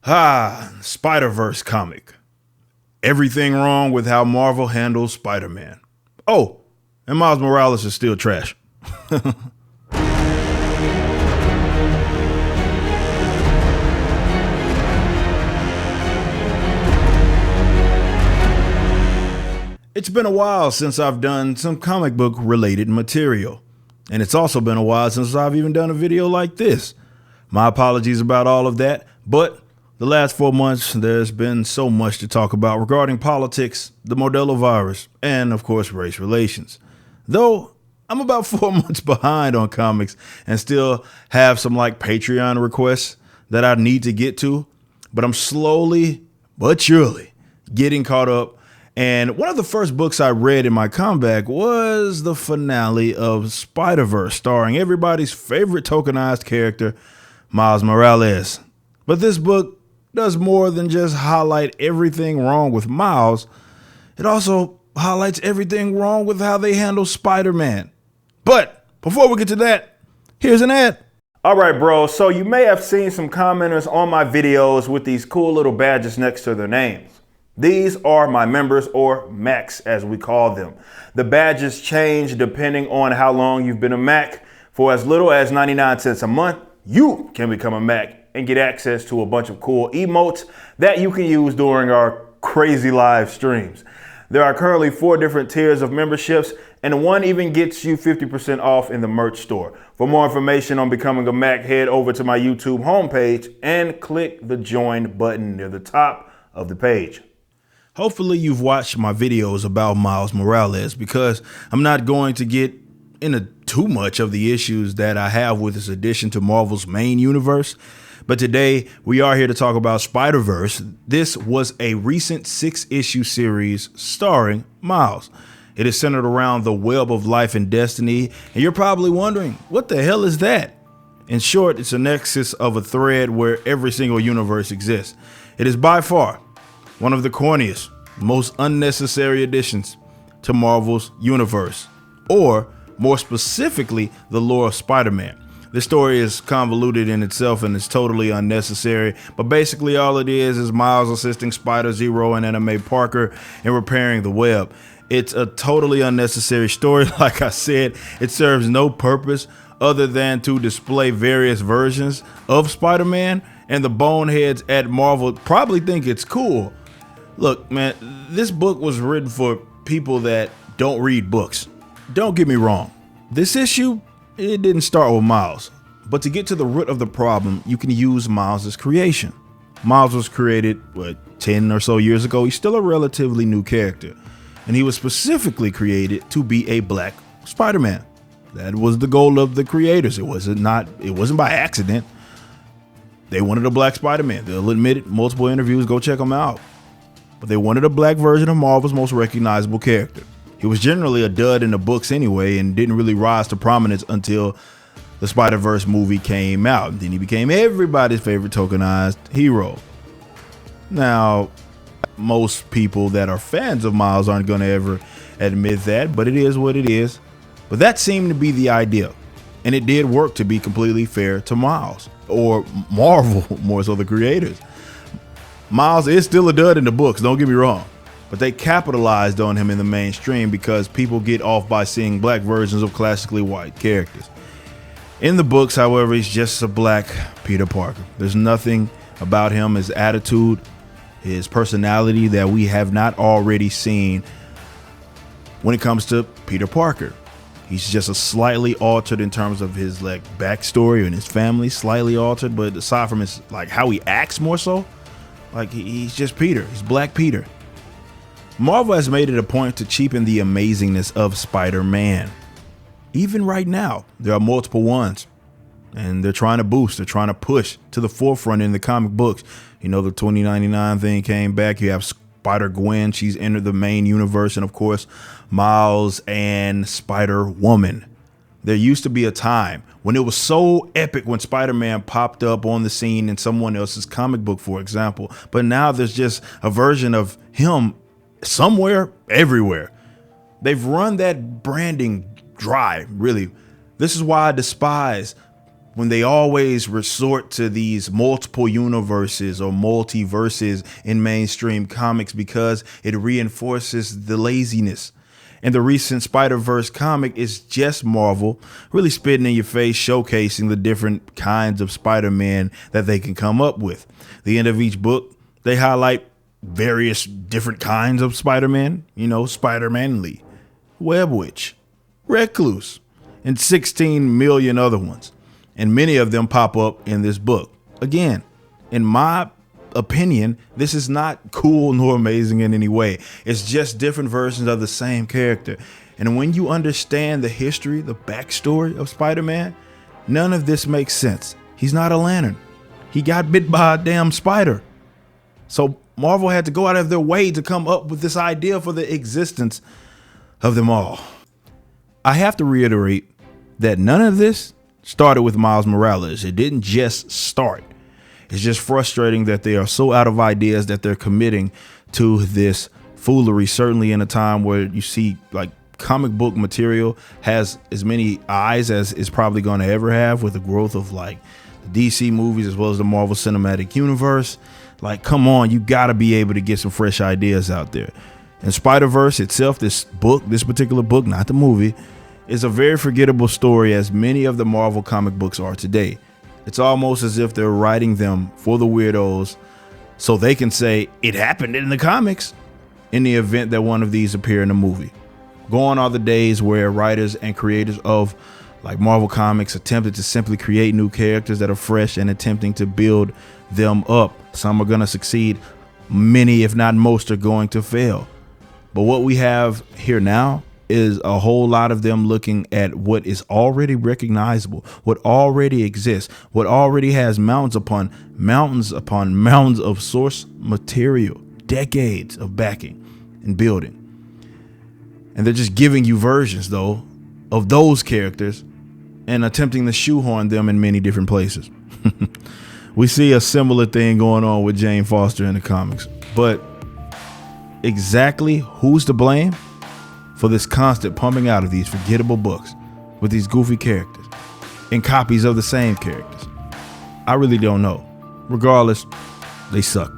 Spider-Verse comic. Everything wrong with how Marvel handles Spider-Man. Oh, and Miles Morales is still trash. It's been a while since I've done some comic book related material. And it's also been a while since I've even done a video like this. My apologies about all of that, but the last 4 months, there's been so much to talk about regarding politics, the Modelo virus, and of course, race relations. Though I'm about 4 months behind on comics and still have some Patreon requests that I need to get to, but I'm slowly but surely getting caught up. And one of the first books I read in my comeback was the finale of Spider-Verse, starring everybody's favorite tokenized character, Miles Morales. But this book does more than just highlight everything wrong with Miles. It also highlights everything wrong with how they handle Spider-Man. But before we get to that, here's an ad. All right, bro. So you may have seen some commenters on my videos with these cool little badges next to their names. These are my members, or Macs as we call them. The badges change depending on how long you've been a Mac. For as little as 99 cents a month, you can become a Mac and get access to a bunch of cool emotes that you can use during our crazy live streams. There are currently 4 different tiers of memberships, and one even gets you 50% off in the merch store. For more information on becoming a Mac, head over to my YouTube homepage and click the join button near the top of the page. Hopefully you've watched my videos about Miles Morales, because I'm not going to get into too much of the issues that I have with this addition to Marvel's main universe. But today we are here to talk about Spider-Verse. This was a recent 6-issue series starring Miles. It is centered around the web of life and destiny, and you're probably wondering, what the hell is that? In short, it's a nexus of a thread where every single universe exists. It is by far one of the corniest, most unnecessary additions to Marvel's universe, or more specifically, the lore of Spider-Man. This story is convoluted in itself and it's totally unnecessary, but basically all it is Miles assisting Spider-Zero and Anna May Parker in repairing the web. It's a totally unnecessary story. Like I said, it serves no purpose other than to display various versions of Spider-Man, and the boneheads at Marvel probably think it's cool. Look, man, this book was written for people that don't read books. Don't get me wrong. This issue, it didn't start with Miles. But to get to the root of the problem, you can use Miles' creation. Miles was created, 10 or so years ago. He's still a relatively new character. And he was specifically created to be a black Spider-Man. That was the goal of the creators. It wasn't by accident. They wanted a black Spider-Man. They'll admit it, multiple interviews, go check them out. But they wanted a black version of Marvel's most recognizable character. He was generally a dud in the books anyway and didn't really rise to prominence until the Spider-Verse movie came out. And then he became everybody's favorite tokenized hero. Now, most people that are fans of Miles aren't going to ever admit that, but it is what it is. But that seemed to be the idea. And it did work, to be completely fair to Miles, or Marvel, more so the creators. Miles is still a dud in the books, don't get me wrong, but they capitalized on him in the mainstream because people get off by seeing black versions of classically white characters. In the books, however, he's just a black Peter Parker. There's nothing about him, his attitude, his personality that we have not already seen when it comes to Peter Parker. He's just a slightly altered in terms of his backstory and his family, slightly altered, but aside from his how he acts more so, he's just Peter. He's Black Peter. Marvel has made it a point to cheapen the amazingness of Spider-Man. Even right now, there are multiple ones. And they're trying to push to the forefront in the comic books. You know, the 2099 thing came back. You have Spider-Gwen. She's entered the main universe. And of course, Miles and Spider-Woman. There used to be a time when it was so epic when Spider-Man popped up on the scene in someone else's comic book, for example. But now there's just a version of him somewhere, everywhere. They've run that branding dry, really. This is why I despise when they always resort to these multiple universes or multiverses in mainstream comics because it reinforces the laziness. And the recent Spider-Verse comic is just Marvel really spitting in your face, showcasing the different kinds of Spider-Man that they can come up with. The end of each book, they highlight various different kinds of Spider-Man, Spider-Manly, Web Witch, Recluse, and 16 million other ones. And many of them pop up in this book. Again, in my opinion, this is not cool nor amazing in any way. It's just different versions of the same character. And when you understand the history, the backstory of Spider-Man, none of this makes sense. He's not a lantern. He got bit by a damn spider. So Marvel had to go out of their way to come up with this idea for the existence of them all. I have to reiterate that none of this started with Miles Morales. It didn't just start. It's just frustrating that they are so out of ideas that they're committing to this foolery, certainly in a time where you see like comic book material has as many eyes as it's probably going to ever have with the growth of like the DC movies as well as the Marvel Cinematic Universe. Like, come on, you got to be able to get some fresh ideas out there. And Spider-Verse itself, this particular book, not the movie, is a very forgettable story as many of the Marvel comic books are today. It's almost as if they're writing them for the weirdos so they can say it happened in the comics in the event that one of these appear in a movie. Gone are the days where writers and creators of like Marvel Comics attempted to simply create new characters that are fresh and attempting to build them up. Some are going to succeed. Many, if not most, are going to fail. But what we have here now is a whole lot of them looking at what is already recognizable, what already exists, what already has mountains upon mountains of source material, decades of backing and building. And they're just giving you versions, though, of those characters and attempting to shoehorn them in many different places. We see a similar thing going on with Jane Foster in the comics. But exactly who's to blame for this constant pumping out of these forgettable books with these goofy characters and copies of the same characters? I really don't know. Regardless, they suck.